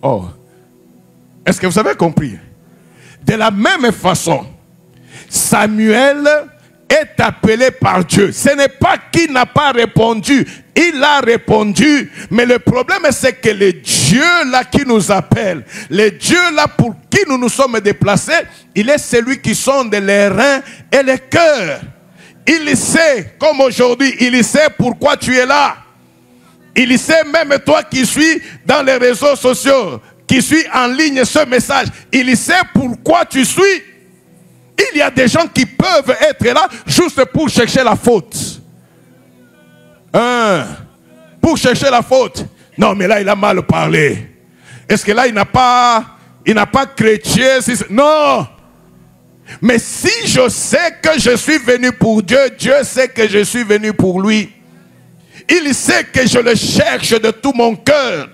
Oh, est-ce que vous avez compris? De la même façon, Samuel est appelé par Dieu. Ce n'est pas qu'il n'a pas répondu. Il a répondu. Mais le problème, c'est que le Dieu là qui nous appelle, le Dieu là pour qui nous nous sommes déplacés, il est celui qui sonde les reins et les cœurs. Il sait, comme aujourd'hui, il sait pourquoi tu es là. Il sait même toi qui suis dans les réseaux sociaux, qui suis en ligne ce message. Il sait pourquoi tu suis. Il y a des gens qui peuvent être là juste pour chercher la faute. Pour chercher la faute. Non, mais là, il a mal parlé. Est-ce que là, il n'a pas chrétien? Non. Mais si je sais que je suis venu pour Dieu, Dieu sait que je suis venu pour lui. Il sait que je le cherche de tout mon cœur.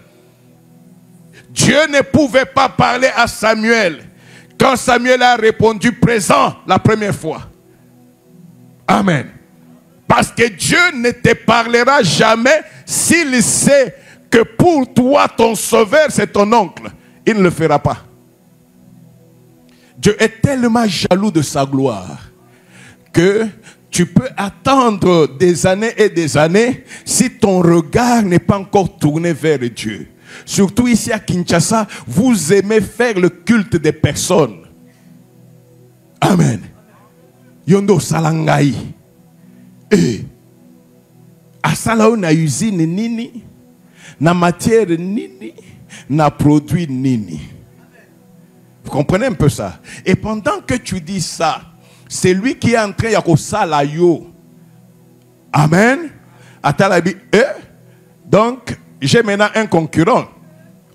Dieu ne pouvait pas parler à Samuel quand Samuel a répondu présent la première fois. Amen. Parce que Dieu ne te parlera jamais s'il sait que pour toi, ton sauveur, c'est ton oncle. Il ne le fera pas. Dieu est tellement jaloux de sa gloire que tu peux attendre des années et des années si ton regard n'est pas encore tourné vers Dieu. Surtout ici à Kinshasa, vous aimez faire le culte des personnes. Amen. Yondo salangai. Asala na usine nini, na matière nini, na produit nini. Vous comprenez un peu ça? Et pendant que tu dis ça, c'est lui qui est en train de salayo. Amen. Donc, j'ai maintenant un concurrent.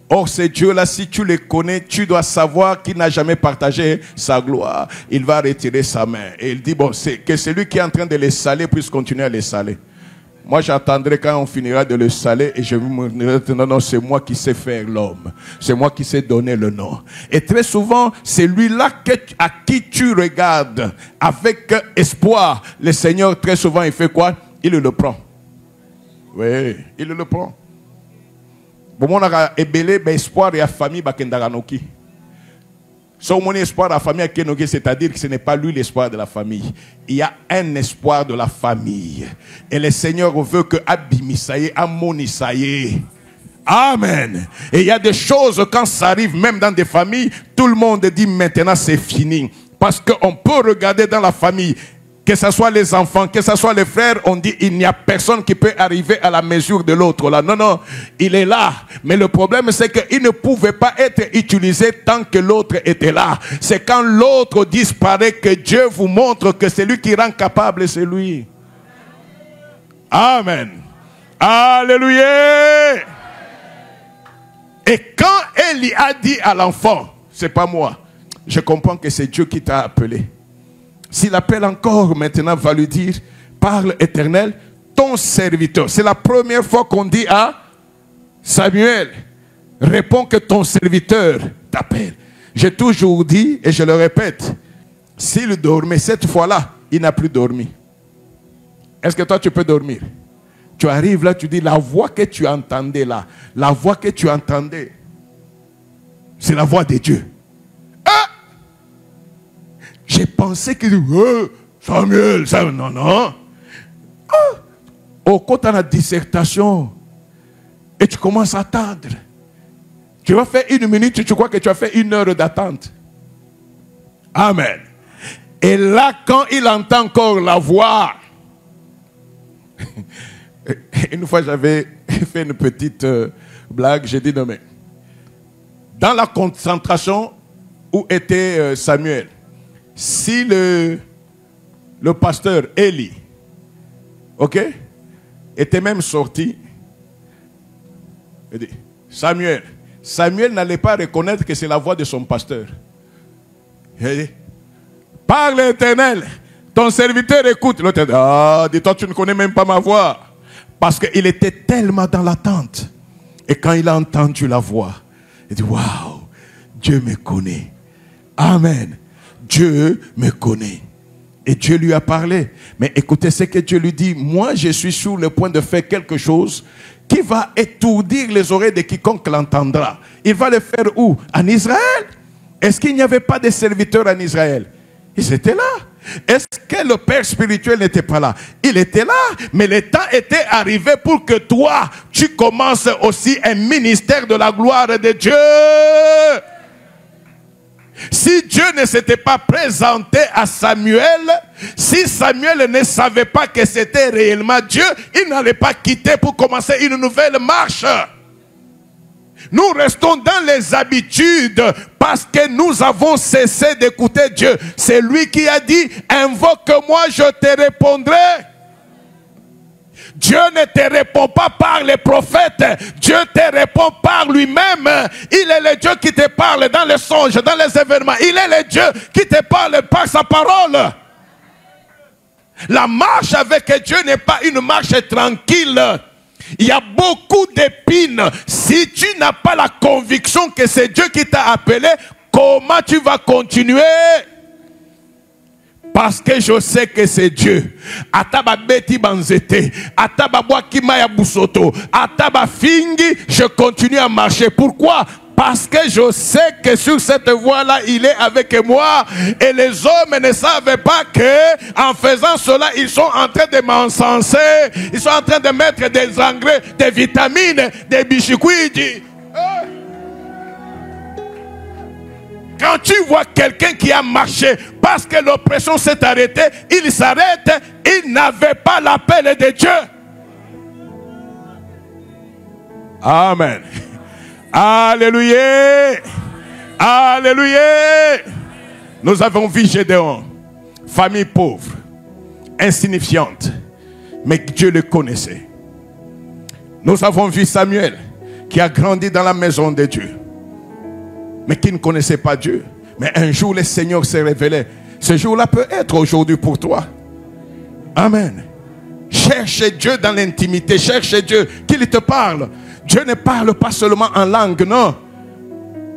Or, ce Dieu-là, si tu le connais, tu dois savoir qu'il n'a jamais partagé sa gloire. Il va retirer sa main. Et il dit, bon, c'est que celui qui est en train de les saler puisse continuer à les saler. Moi, j'attendrai quand on finira de le saler et je vous dirai, non, non, c'est moi qui sais faire l'homme. C'est moi qui sais donner le nom. Et très souvent, c'est lui-là à qui tu regardes avec espoir. Le Seigneur, très souvent, il fait quoi? Il le prend. Oui, il le prend. Bon, on a espoir et la famille bakendaganoki. Si on a espoir de la famille, c'est-à-dire que ce n'est pas lui l'espoir de la famille. Il y a un espoir de la famille. Et le Seigneur veut que Abimisaye, Amonisaye. Amen. Et il y a des choses, quand ça arrive, même dans des familles, tout le monde dit maintenant c'est fini. Parce qu'on peut regarder dans la famille, que ce soit les enfants, que ce soit les frères, on dit il n'y a personne qui peut arriver à la mesure de l'autre. Là, non, non, il est là. Mais le problème, c'est qu'il ne pouvait pas être utilisé tant que l'autre était là. C'est quand l'autre disparaît que Dieu vous montre que c'est lui qui rend capable, c'est lui. Amen. Alléluia. Et quand Élie a dit à l'enfant, c'est pas moi, je comprends que c'est Dieu qui t'a appelé. S'il appelle encore maintenant, va lui dire, parle Éternel, ton serviteur. C'est la première fois qu'on dit à Samuel, réponds que ton serviteur t'appelle. J'ai toujours dit, et je le répète, s'il dormait cette fois-là, il n'a plus dormi. Est-ce que toi tu peux dormir? Tu arrives là, tu dis, la voix que tu entendais là, la voix que tu entendais, c'est la voix de Dieu. J'ai pensé que Samuel, Samuel, non, non. Au côté de la dissertation, et tu commences à attendre. Tu vas faire 1 minute, tu crois que tu as fait 1 heure d'attente. Amen. Et là, quand il entend encore la voix, une fois j'avais fait une petite blague, j'ai dit non mais, dans la concentration où était Samuel, si le pasteur Élie, ok, était même sorti, il dit, Samuel n'allait pas reconnaître que c'est la voix de son pasteur. Il dit, parle Éternel, ton serviteur écoute. L'autre dit, ah, dis-toi, tu ne connais même pas ma voix. Parce qu'il était tellement dans l'attente. Et quand il a entendu la voix, il dit, waouh, Dieu me connaît. Amen. Dieu me connaît. Et Dieu lui a parlé. Mais écoutez ce que Dieu lui dit. Moi, je suis sur le point de faire quelque chose qui va étourdir les oreilles de quiconque l'entendra. Il va le faire où? En Israël? Est-ce qu'il n'y avait pas de serviteurs en Israël? Ils étaient là. Est-ce que le Père spirituel n'était pas là? Il était là, mais le temps était arrivé pour que toi, tu commences aussi un ministère de la gloire de Dieu. Si Dieu ne s'était pas présenté à Samuel, si Samuel ne savait pas que c'était réellement Dieu, il n'allait pas quitter pour commencer une nouvelle marche. Nous restons dans les habitudes parce que nous avons cessé d'écouter Dieu. C'est lui qui a dit, invoque-moi, je te répondrai. Dieu ne te répond pas par les prophètes. Dieu te répond par lui-même. Il est le Dieu qui te parle dans les songes, dans les événements. Il est le Dieu qui te parle par sa parole. La marche avec Dieu n'est pas une marche tranquille. Il y a beaucoup d'épines. Si tu n'as pas la conviction que c'est Dieu qui t'a appelé, comment tu vas continuer? Parce que je sais que c'est Dieu. Ataba beti banzete, ataba boakima ya busoto, ataba fingi, je continue à marcher. Pourquoi? Parce que je sais que sur cette voie-là, il est avec moi. Et les hommes ne savent pas que, en faisant cela, ils sont en train de m'encenser. Ils sont en train de mettre des engrais, des vitamines, des bichikwidi. Quand tu vois quelqu'un qui a marché parce que l'oppression s'est arrêtée, il s'arrête, il n'avait pas l'appel de Dieu. Amen. Alléluia. Alléluia. Nous avons vu Gédéon, famille pauvre, insignifiante, mais Dieu le connaissait. Nous avons vu Samuel, qui a grandi dans la maison de Dieu, mais qui ne connaissait pas Dieu. Mais un jour, le Seigneur s'est révélé. Ce jour-là peut être aujourd'hui pour toi. Amen. Cherche Dieu dans l'intimité. Cherche Dieu, qu'il te parle. Dieu ne parle pas seulement en langue, non.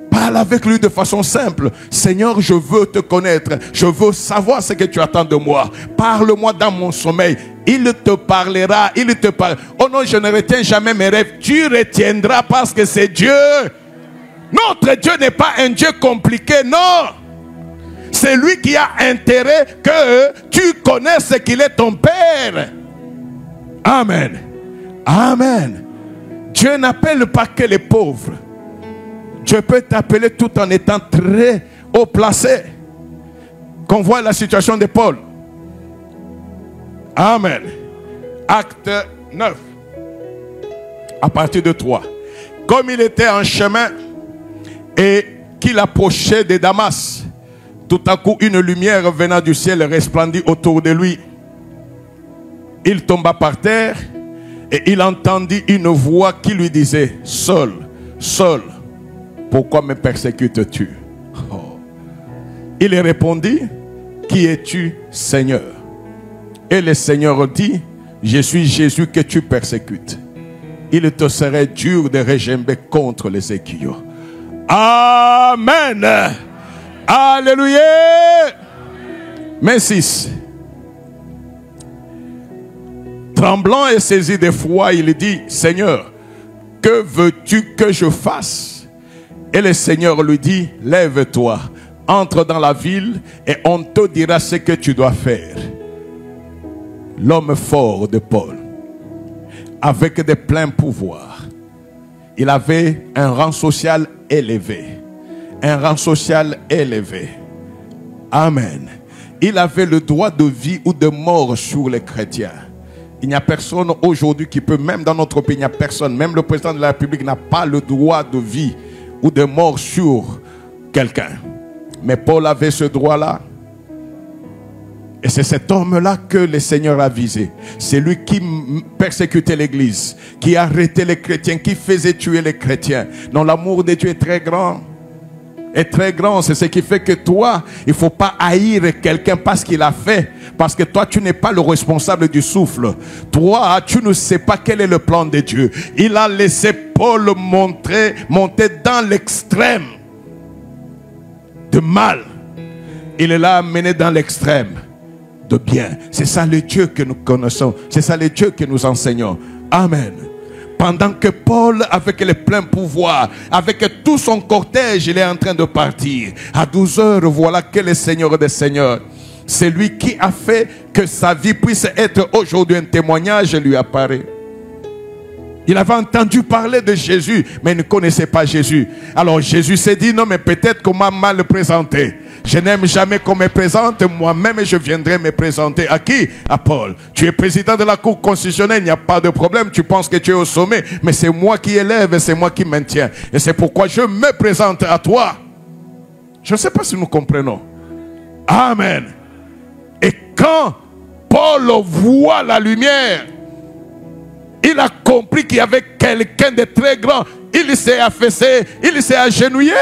Parle avec lui de façon simple. Seigneur, je veux te connaître. Je veux savoir ce que tu attends de moi. Parle-moi dans mon sommeil. Il te parlera. Il te parle. Oh non, je ne retiens jamais mes rêves. Tu retiendras parce que c'est Dieu. Notre Dieu n'est pas un Dieu compliqué, non. C'est lui qui a intérêt que tu connaisses qu'il est ton Père. Amen. Amen. Dieu n'appelle pas que les pauvres. Dieu peut t'appeler tout en étant très haut placé. Qu'on voit la situation de Paul. Amen. Acte 9. À partir de 3. Comme il était en chemin et qu'il approchait de Damas, tout à coup une lumière venant du ciel resplendit autour de lui. Il tomba par terre et il entendit une voix qui lui disait, Saul, Saul, pourquoi me persécutes-tu? Oh. Il répondit, qui es-tu, Seigneur? Et le Seigneur dit, je suis Jésus que tu persécutes. Il te serait dur de regimber contre les écuyaux. Amen. Alléluia. Mais 6. Tremblant et saisi de foi, il dit, Seigneur, que veux-tu que je fasse? Et le Seigneur lui dit, lève-toi, entre dans la ville et on te dira ce que tu dois faire. L'homme fort de Paul, avec des pleins pouvoirs, il avait un rang social élevé. Un rang social élevé. Amen. Il avait le droit de vie ou de mort sur les chrétiens. Il n'y a personne aujourd'hui qui peut, même dans notre pays, il n'y a personne, même le président de la République n'a pas le droit de vie ou de mort sur quelqu'un. Mais Paul avait ce droit-là. Et c'est cet homme-là que le Seigneur a visé. C'est lui qui persécutait l'Église, qui arrêtait les chrétiens, qui faisait tuer les chrétiens. Non, l'amour de Dieu est très grand. Est très grand. C'est ce qui fait que toi, il ne faut pas haïr quelqu'un parce qu'il a fait. Parce que toi, tu n'es pas le responsable du souffle. Toi, tu ne sais pas quel est le plan de Dieu. Il a laissé Paul monter dans l'extrême de mal. Il l'a amené dans l'extrême de bien. C'est ça le Dieu que nous connaissons. C'est ça le Dieu que nous enseignons. Amen. pendant que Paul, avec le plein pouvoir, avec tout son cortège, il est en train de partir. À 12 heures, voilà que le Seigneur des Seigneurs, c'est lui qui a fait que sa vie puisse être aujourd'hui un témoignage, lui apparaît. Il avait entendu parler de Jésus, mais il ne connaissait pas Jésus. Alors Jésus s'est dit, non mais peut-être qu'on m'a mal présenté. Je n'aime jamais qu'on me présente, moi-même je viendrai me présenter. À qui? À Paul. Tu es président de la Cour constitutionnelle, il n'y a pas de problème, tu penses que tu es au sommet, mais c'est moi qui élève et c'est moi qui maintiens. Et c'est pourquoi je me présente à toi. Je ne sais pas si nous comprenons. Amen. Et quand Paul voit la lumière, il a compris qu'il y avait quelqu'un de très grand. Il s'est affaissé, il s'est agenouillé.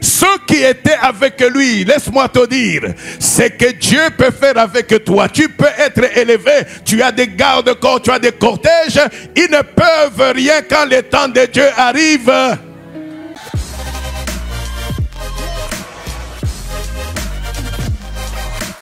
Ceux qui étaient avec lui, laisse-moi te dire, c'est que Dieu peut faire avec toi. Tu peux être élevé, tu as des gardes-corps, tu as des cortèges. Ils ne peuvent rien quand le temps de Dieu arrive.